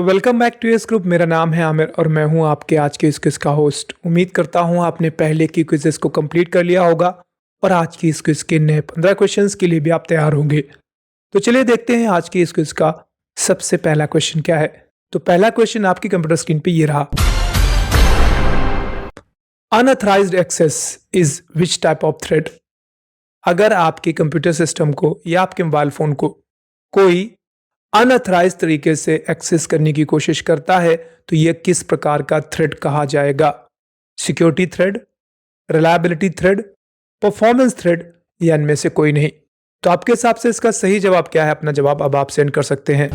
Welcome back to S group. मेरा नाम है आमिर और मैं हूं आपके आज के इस क्विज का होस्ट। उम्मीद करता हूं आपने पहले की क्विजेस को कंप्लीट कर लिया होगा और आज की इस क्विज के नए 15 क्वेश्चंस के लिए भी आप तैयार होंगे। तो चलिए देखते हैं आज की इस क्विज का सबसे पहला क्वेश्चन क्या है। तो पहला क्वेश्चन आपकी कंप्यूटर स्क्रीन पे ये रहा। Unauthorised access is which type of threat. अगर आपके कंप्यूटर सिस्टम को या आपके मोबाइल फोन को कोई अनऑथराइज तरीके से एक्सेस करने की कोशिश करता है तो यह किस प्रकार का थ्रेड कहा जाएगा। Security thread, reliability thread, performance thread या इनमें से कोई नहीं। तो आपके हिसाब से इसका सही जवाब क्या है? अपना जवाब अब आप सेंड कर सकते हैं।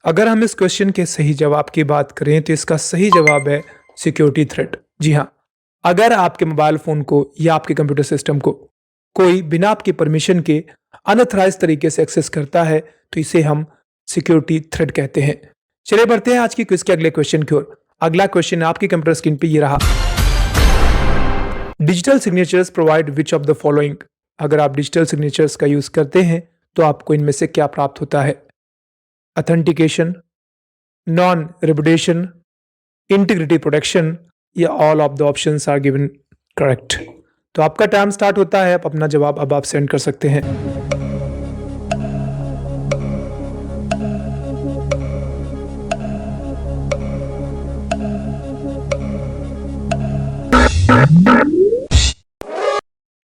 अगर हम इस क्वेश्चन के सही जवाब की बात करें तो इसका सही जवाब है सिक्योरिटी थ्रेड। जी हाँ, अगर आपके मोबाइल फोन को या आपके कंप्यूटर सिस्टम को कोई बिना आपकी परमिशन के अनऑथराइज तरीके से एक्सेस करता है तो इसे हम सिक्योरिटी थ्रेड कहते हैं। चलिए बढ़ते हैं आज की क्विज के अगले क्वेश्चन की ओर। अगला क्वेश्चन आपकी कंप्यूटर स्क्रीन पे ये रहा। Digital signatures provide which of the following. अगर आप डिजिटल सिग्नेचर्स का यूज करते हैं तो आपको इनमें से क्या प्राप्त होता है? Authentication, non reputation, integrity protection या all of the options are given correct. तो आपका टाइम स्टार्ट होता है। आप अपना जवाब अब आप सेंड कर सकते हैं।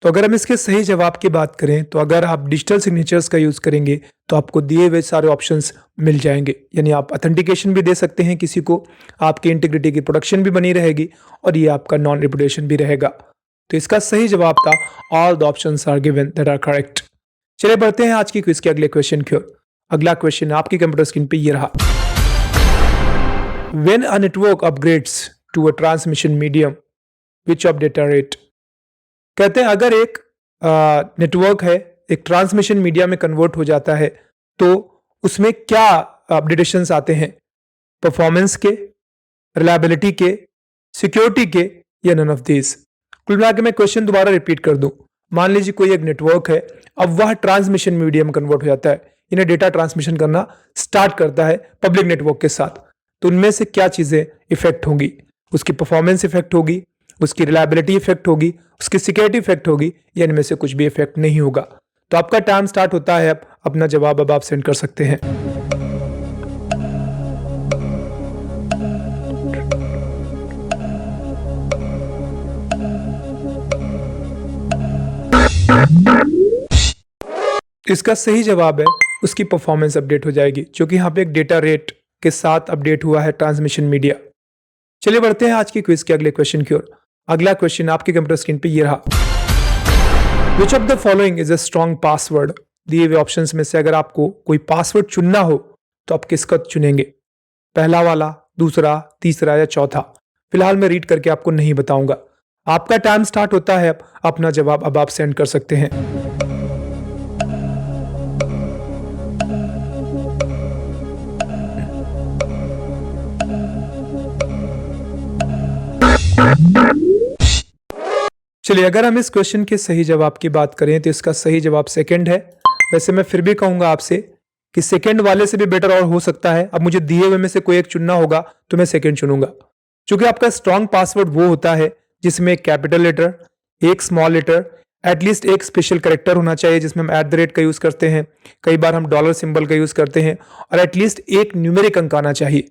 तो अगर हम इसके सही जवाब की बात करें तो अगर आप डिजिटल सिग्नेचर्स का यूज करेंगे तो आपको दिए हुए सारे ऑप्शंस मिल जाएंगे। यानी आप ऑथेंटिकेशन भी दे सकते हैं किसी को, आपकी इंटीग्रिटी की प्रोटेक्शन भी बनी रहेगी और ये आपका नॉन रेपुटेशन भी रहेगा। तो इसका सही जवाब था all the options are given that are correct. चलिए बढ़ते हैं आज की क्विज के अगले क्वेश्चन की ओर। अगला क्वेश्चन आपकी कंप्यूटर स्क्रीन पे ये रहा। When a network upgrades to a transmission medium which of data rate. कहते हैं अगर एक नेटवर्क है एक ट्रांसमिशन मीडिया में कन्वर्ट हो जाता है तो उसमें क्या अपडेटेशंस आते हैं? परफॉर्मेंस के, रिलायबिलिटी के, सिक्योरिटी के या नन ऑफ दिस। कुल मिला के मैं क्वेश्चन दोबारा रिपीट कर दूं। मान लीजिए कोई एक नेटवर्क है, अब वह ट्रांसमिशन मीडिया में कन्वर्ट हो जाता है, इन्हें डेटा ट्रांसमिशन करना स्टार्ट करता है पब्लिक नेटवर्क के साथ। तो उनमें से क्या चीजें इफेक्ट होंगी? उसकी परफॉर्मेंस इफेक्ट होगी, उसकी रिलायबिलिटी इफेक्ट होगी, उसकी सिक्योरिटी इफेक्ट होगी या इनमें से कुछ भी इफेक्ट नहीं होगा। तो आपका टाइम स्टार्ट होता है। आप अपना जवाब अब आप सेंड कर सकते हैं। इसका सही जवाब है उसकी परफॉर्मेंस अपडेट हो जाएगी, क्योंकि यहाँ पे एक डेटा रेट के साथ अपडेट हुआ है ट्रांसमिशन मीडिया। चलिए बढ़ते हैं आज की क्विज के अगले क्वेश्चन की ओर। अगला क्वेश्चन आपके कंप्यूटर स्क्रीन पे ये रहा। Which of the following is a strong password. दिए हुए ऑप्शंस में से अगर आपको कोई पासवर्ड चुनना हो तो आप किसका चुनेंगे? पहला वाला, दूसरा, तीसरा या चौथा? फिलहाल मैं रीड करके आपको नहीं बताऊंगा। आपका टाइम स्टार्ट होता है। अपना जवाब अब आप सेंड कर सकते हैं। चलिए अगर हम इस क्वेश्चन के सही जवाब की बात करें तो इसका सही जवाब सेकंड है। वैसे मैं फिर भी कहूंगा आपसे कि सेकंड वाले से भी बेटर और हो सकता है। अब मुझे दिए हुए में से कोई एक चुनना होगा तो मैं सेकंड चुनूंगा, क्योंकि आपका स्ट्रॉन्ग पासवर्ड वो होता है जिसमें एक कैपिटल लेटर, एक स्मॉल लेटर, एटलीस्ट एक स्पेशल कैरेक्टर होना चाहिए जिसमें हम @ का यूज करते हैं, कई बार हम डॉलर सिंबल का यूज करते हैं, और एटलीस्ट एक न्यूमेरिक अंक आना चाहिए।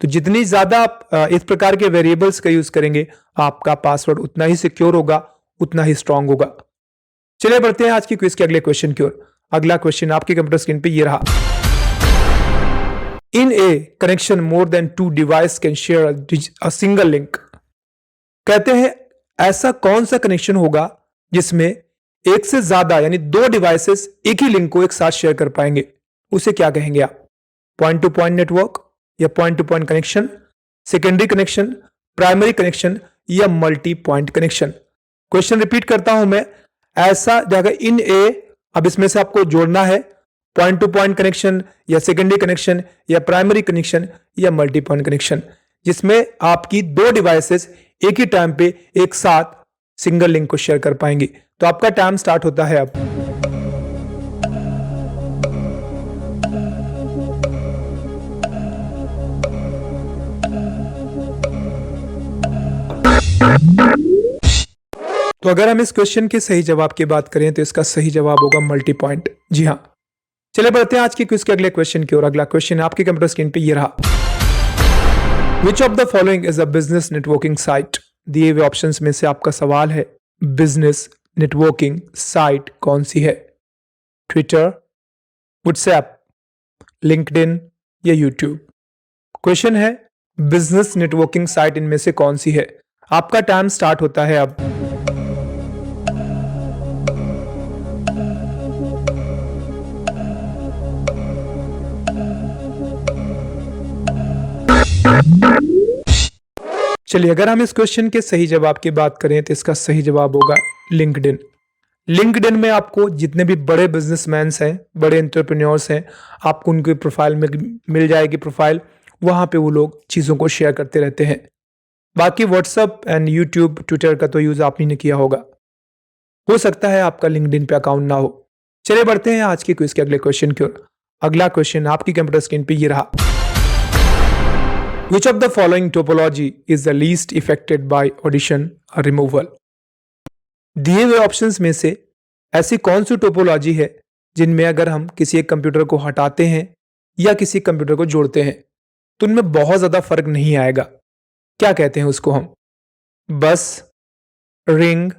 तो जितनी ज्यादा आप इस प्रकार के वेरिएबल्स का यूज करेंगे आपका पासवर्ड उतना ही सिक्योर होगा, उतना ही स्ट्रांग होगा। चलिए बढ़ते हैं आज की क्विज के अगले क्वेश्चन की ओर। अगला क्वेश्चन आपकी कंप्यूटर स्क्रीन पे ये रहा। In a connection more than 2 device can share a single link. कहते हैं ऐसा कौन सा कनेक्शन होगा जिसमें एक से ज्यादा यानी 2 डिवाइसेस एक ही लिंक को एक साथ शेयर कर पाएंगे? उसे क्या कहेंगे आप? पॉइंट टू पॉइंट नेटवर्क या point to point connection, secondary connection, primary connection या multi point connection? Question repeat करता हूं मैं। ऐसा जगह इन ए, अब इसमें से आपको जोड़ना है पॉइंट टू पॉइंट कनेक्शन या सेकेंडरी कनेक्शन या प्राइमरी कनेक्शन या मल्टी पॉइंट कनेक्शन। जिसमें आपकी 2 डिवाइसेस एक ही टाइम पे एक साथ सिंगल लिंक को शेयर कर पाएंगे। तो आपका टाइम स्टार्ट होता है अब। तो अगर हम इस क्वेश्चन के सही जवाब की बात करें तो इसका सही जवाब होगा मल्टी पॉइंट। जी हाँ, चलिए बढ़ते हैं आज की क्विज के अगले क्वेश्चन की ओर। अगला क्वेश्चन आपके कंप्यूटर स्क्रीन पे ये रहा। Which of the following is a business networking site? दिए हुए ऑप्शंस में से आपका सवाल है बिजनेस नेटवर्किंग साइट कौन सी है? ट्विटर, व्हाट्सएप, लिंक्डइन या यूट्यूब? क्वेश्चन है बिजनेस नेटवर्किंग साइट इनमें से कौन सी है? आपका टाइम स्टार्ट होता है अब। चलिए अगर हम इस क्वेश्चन के सही जवाब की बात करें तो इसका सही जवाब होगा लिंक्डइन। लिंक्डइन में आपको जितने भी बड़े बिजनेसमैन हैं, बड़े एंटरप्रेन्योर्स हैं, आपको उनकी प्रोफाइल में मिल जाएगी प्रोफाइल। वहां पे वो लोग चीज़ों को शेयर करते रहते हैं। बाकी व्हाट्सएप एंड यूट्यूब, ट्विटर का तो यूज़ आपने किया होगा। हो सकता है आपका लिंक्डइन पे अकाउंट ना हो। चलिए बढ़ते हैं आज की क्विज के अगले क्वेश्चन की ओर। अगला क्वेश्चन आपकी कंप्यूटर स्क्रीन पे ये रहा। Which of the following topology is the least affected by addition or removal? दिए हुए ऑप्शंस में से ऐसी कौन सी टोपोलॉजी है जिनमें अगर हम किसी एक कंप्यूटर को हटाते हैं या किसी कंप्यूटर को जोड़ते हैं तो उनमें बहुत ज्यादा फर्क नहीं आएगा? क्या कहते हैं उसको हम? बस, रिंग,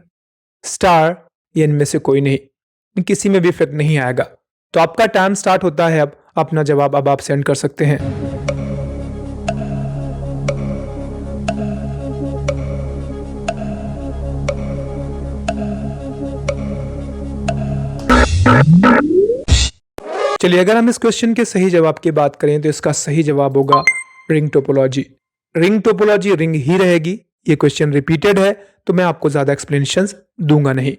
स्टार या इनमें से कोई नहीं? किसी में भी इफेक्ट नहीं आएगा। तो आपका टाइम स्टार्ट होता है अब। अपना जवाब अब आप सेंड कर सकते हैं। चलिए अगर हम इस क्वेश्चन के सही जवाब की बात करें तो इसका सही जवाब होगा ring topology. Ring topology ring ही रहेगी। ये क्वेश्चन रिपीटेड है तो मैं आपको ज्यादा एक्सप्लेनेशंस दूंगा नहीं।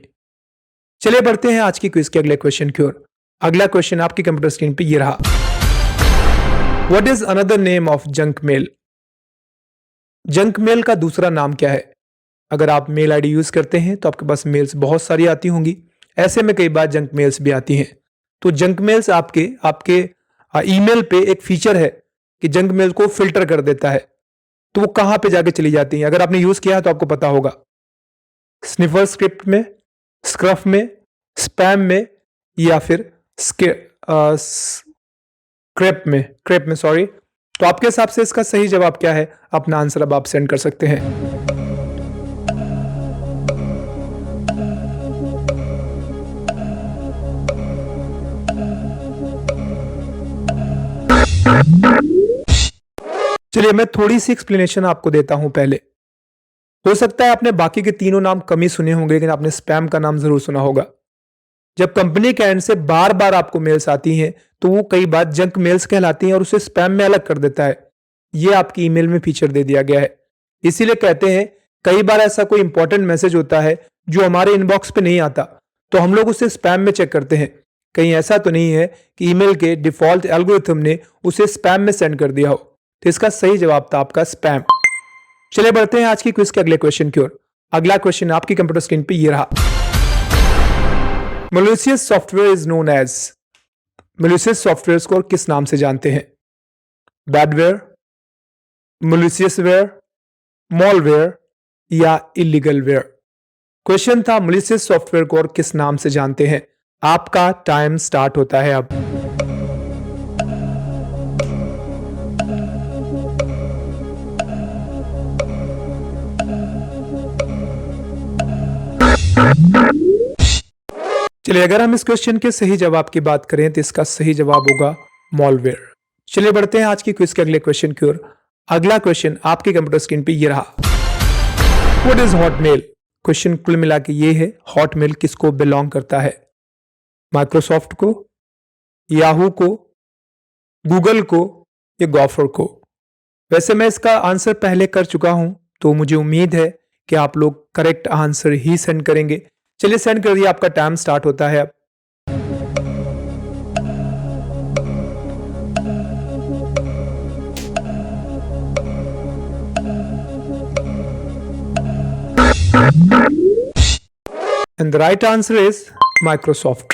चलिए बढ़ते हैं आज की क्विज के अगले क्वेश्चन की ओर। अगला क्वेश्चन आपकी कंप्यूटर स्क्रीन पे ये रहा। What is another name of junk mail? Junk mail का दूसरा नाम क्या है? अगर आप मेल आईडी यूज करते हैं तो आपके पास मेल्स बहुत सारी आती होंगी। ऐसे में कई बार जंक मेल्स भी आती हैं। तो जंक मेल्स आपके ईमेल पे एक फीचर है कि जंक मेल को फिल्टर कर देता है। तो वो कहां पे जाके चली जाती हैं? अगर आपने यूज किया है तो आपको पता होगा। स्निफर स्क्रिप्ट में, स्क्रफ में, स्पैम में या फिर क्रेप में सॉरी। तो आपके हिसाब से इसका सही जवाब क्या है? अपना आंसर अब आप सेंड कर सकते हैं। चलिए मैं थोड़ी सी एक्सप्लेनेशन आपको देता हूं पहले। हो सकता है आपने बाकी के तीनों नाम कम ही सुने होंगे लेकिन आपने स्पैम का नाम जरूर सुना होगा। जब कंपनी के एंड से बार बार आपको मेल्स आती हैं तो वो कई बार जंक मेल्स कहलाती हैं और उसे स्पैम में अलग कर देता है। ये आपकी ईमेल में फीचर दे दिया गया है। इसीलिए कहते हैं कई बार ऐसा कोई इंपॉर्टेंट मैसेज होता है जो हमारे इनबॉक्स पे नहीं आता तो हम लोग उसे स्पैम में चेक करते हैं। कहीं ऐसा तो नहीं है कि ईमेल के डिफॉल्ट एल्गोरिथम ने उसे स्पैम में सेंड कर दिया हो। तो इसका सही जवाब था आपका स्पैम। चलिए बढ़ते हैं आज की क्विज के अगले क्वेश्चन की ओर। अगला क्वेश्चन आपकी कंप्यूटर स्क्रीन पे ये रहा। malicious software is known as. malicious software को किस नाम से जानते हैं? बैडवेयर, maliciousवेयर, मॉलवेयर या इलीगल वेयर? क्वेश्चन था malicious सॉफ्टवेयर को और किस नाम से जानते हैं? आपका टाइम स्टार्ट होता है अब। चलिए अगर हम इस क्वेश्चन के सही जवाब की बात करें तो इसका सही जवाब होगा मॉलवेयर। चलिए बढ़ते हैं आज की क्विज के अगले क्वेश्चन की ओर। अगला क्वेश्चन आपके कंप्यूटर स्क्रीन पे ये रहा। What is Hotmail? क्वेश्चन कुल मिला के ये है, हॉटमेल किसको बिलोंग करता है? माइक्रोसॉफ्ट को, याहू को, गूगल को या गॉफर को? वैसे मैं इसका आंसर पहले कर चुका हूं तो मुझे उम्मीद है कि आप लोग करेक्ट आंसर ही सेंड करेंगे। चलिए सेंड कर दिया। आपका टाइम स्टार्ट होता है अब। And the right answer is Microsoft.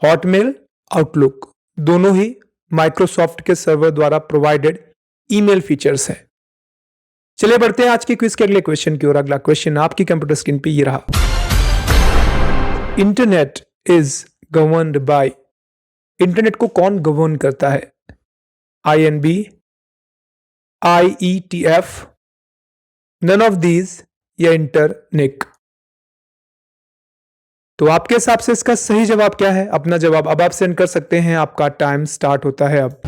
Hotmail, outlook दोनों ही माइक्रोसॉफ्ट के सर्वर द्वारा प्रोवाइडेड ईमेल फीचर्स हैं। चलिए बढ़ते हैं आज की क्विज के अगले क्वेश्चन की ओर। अगला क्वेश्चन आपकी कंप्यूटर स्क्रीन पे ये रहा। Internet is governed by, internet को कौन गवर्न करता है? INB, IETF, none of these या इंटरनिक? तो आपके हिसाब से इसका सही जवाब क्या है? अपना जवाब अब आप सेंड कर सकते हैं। आपका टाइम स्टार्ट होता है अब।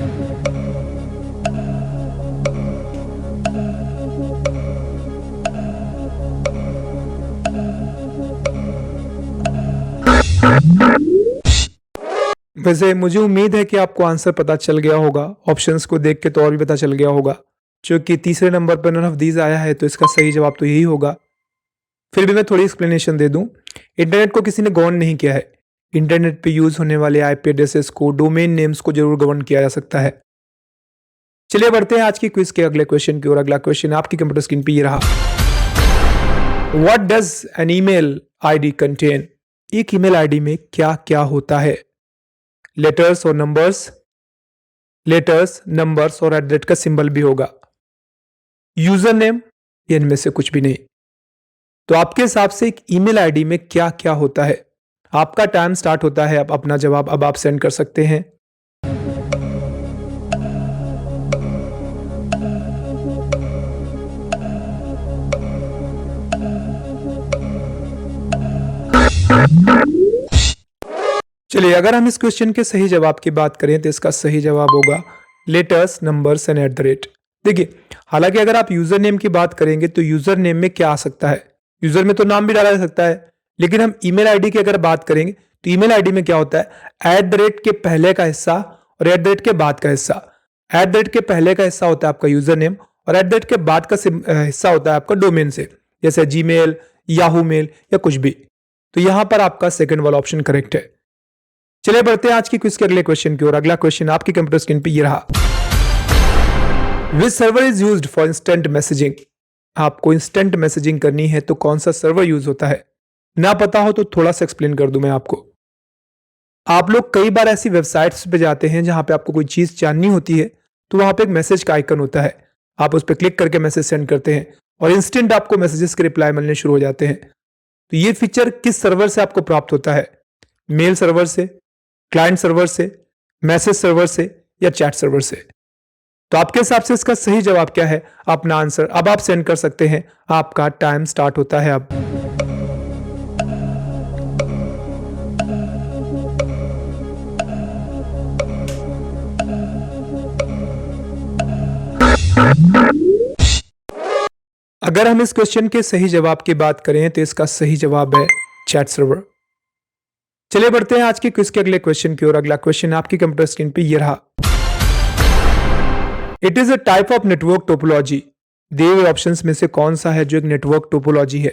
वैसे मुझे उम्मीद है कि आपको आंसर पता चल गया होगा। ऑप्शंस को देख के तो और भी पता चल गया होगा। क्योंकि तीसरे नंबर पर नन ऑफ दीज आया है तो इसका सही जवाब तो यही होगा। फिर भी मैं थोड़ी एक्सप्लेनेशन दे दूं। इंटरनेट को किसी ने गवर्न नहीं किया है। इंटरनेट पे यूज होने वाले IP एड्रेसेस को, डोमेन नेम्स को जरूर गवर्न किया जा सकता है। चलिए बढ़ते हैं आज की क्विज के अगले क्वेश्चन की ओर। अगला क्वेश्चन आपकी कंप्यूटर स्क्रीन पे ये रहा। What does N email ID contain? एक ईमेल ID में क्या क्या होता है? लेटर्स और नंबर्स, लेटर्स, नंबर्स और एट का सिंबल भी होगा। यूजर नेम, इनमें से कुछ भी नहीं। तो आपके हिसाब से एक ईमेल ID में क्या क्या होता है? आपका टाइम स्टार्ट होता है। अब अपना जवाब अब आप सेंड कर सकते हैं। चलिए अगर हम इस क्वेश्चन के सही जवाब की बात करें तो इसका सही जवाब होगा लेटर्स, नंबर्स एंड @। देखिए, हालांकि अगर आप यूजर नेम की बात करेंगे तो यूजर नेम में क्या आ सकता है? यूजर में तो नाम भी डाला जा सकता है। लेकिन हम ईमेल ID की अगर बात करेंगे तो ईमेल ID में क्या होता है? @ के पहले का हिस्सा और @ के बाद का हिस्सा। @ के पहले का हिस्सा होता है आपका यूजर नेम और @ के बाद का हिस्सा होता है आपका डोमेन से, जैसे Gmail, याहू मेल या कुछ भी। तो यहां पर आपका सेकंड वाला ऑप्शन करेक्ट है। चलिए बढ़ते हैं आज की क्विज के अगले क्वेश्चन की ओर। अगला क्वेश्चन आपकी कंप्यूटर स्क्रीन पे ये रहा। Which server is used for instant messaging? आपको इंस्टेंट मैसेजिंग करनी है तो कौन सा सर्वर यूज होता है? ना पता हो तो थोड़ा सा एक्सप्लेन कर दूं मैं आपको। आप लोग कई बार ऐसी वेबसाइट्स पे जाते हैं जहां पे आपको कोई चीज जाननी होती है तो वहां पे एक मैसेज का आइकन होता है। आप उस पर क्लिक करके मैसेज सेंड करते हैं और इंस्टेंट आपको मैसेजेस के रिप्लाई मिलने शुरू हो जाते हैं। तो ये फीचर किस सर्वर से आपको प्राप्त होता है? मेल सर्वर से, क्लाइंट सर्वर से, मैसेज सर्वर से या चैट सर्वर से? तो आपके हिसाब से इसका सही जवाब क्या है? अपना आंसर अब आप सेंड कर सकते हैं। आपका टाइम स्टार्ट होता है अब। अगर हम इस क्वेश्चन के सही जवाब की बात करें तो इसका सही जवाब है चैट सर्वर। चलिए बढ़ते हैं आज की क्विज के अगले क्वेश्चन की ओर। अगला क्वेश्चन आपकी कंप्यूटर स्क्रीन पे ये रहा। It is a type of network topology. दिए हुए ऑप्शंस में से कौन सा है जो एक नेटवर्क टोपोलॉजी है?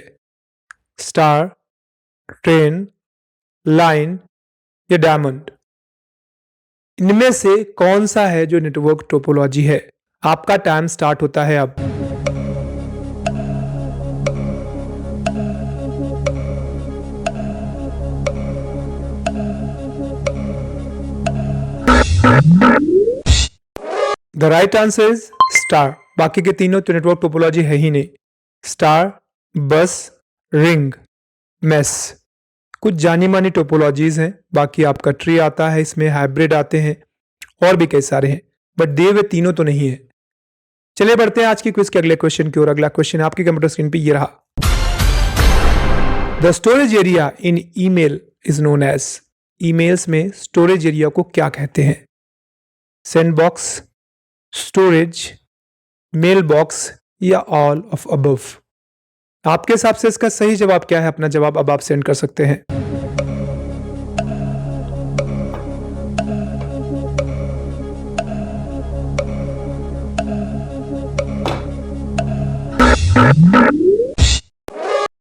स्टार, ट्रेन, लाइन या डायमंड? इनमें से कौन सा है जो नेटवर्क टोपोलॉजी है? आपका टाइम स्टार्ट होता है अब। The right answer is star. बाकी के तीनों तो नेटवर्क टोपोलॉजी है ही नहीं। स्टार, बस, रिंग, मेस कुछ जानी मानी टोपोलॉजीज हैं। बाकी आपका ट्री आता है, इसमें हाइब्रिड आते हैं और भी कई सारे हैं, बट दिए हुए तीनों तो नहीं है। चलिए बढ़ते हैं आज की क्विज के अगले क्वेश्चन की ओर। अगला क्वेश्चन आपकी कंप्यूटर स्क्रीन पे ये रहा। The storage area in email is known as. Emails में स्टोरेज एरिया को क्या कहते हैं? Send box, storage, mail box या ऑल ऑफ अबव? आपके हिसाब से इसका सही जवाब क्या है? अपना जवाब अब आप सेंड कर सकते हैं।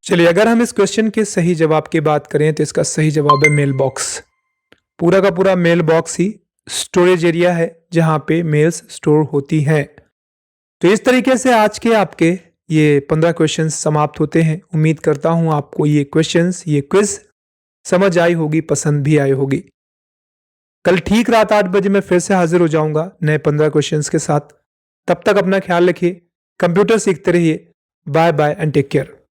चलिए अगर हम इस क्वेश्चन के सही जवाब की बात करें तो इसका सही जवाब है मेल बॉक्स। पूरा का पूरा मेल बॉक्स ही स्टोरेज एरिया है जहां पे मेल्स स्टोर होती हैं। तो इस तरीके से आज के आपके ये 15 क्वेश्चंस समाप्त होते हैं। उम्मीद करता हूँ आपको ये क्वेश्चंस, ये क्विज समझ आई होगी, पसंद भी आई होगी। कल ठीक रात 8 बजे मैं फिर से हाजिर हो जाऊंगा नए 15 क्वेश्चंस के साथ। तब तक अपना ख्याल रखिए, कंप्यूटर सीखते रहिए। Bye bye and take care.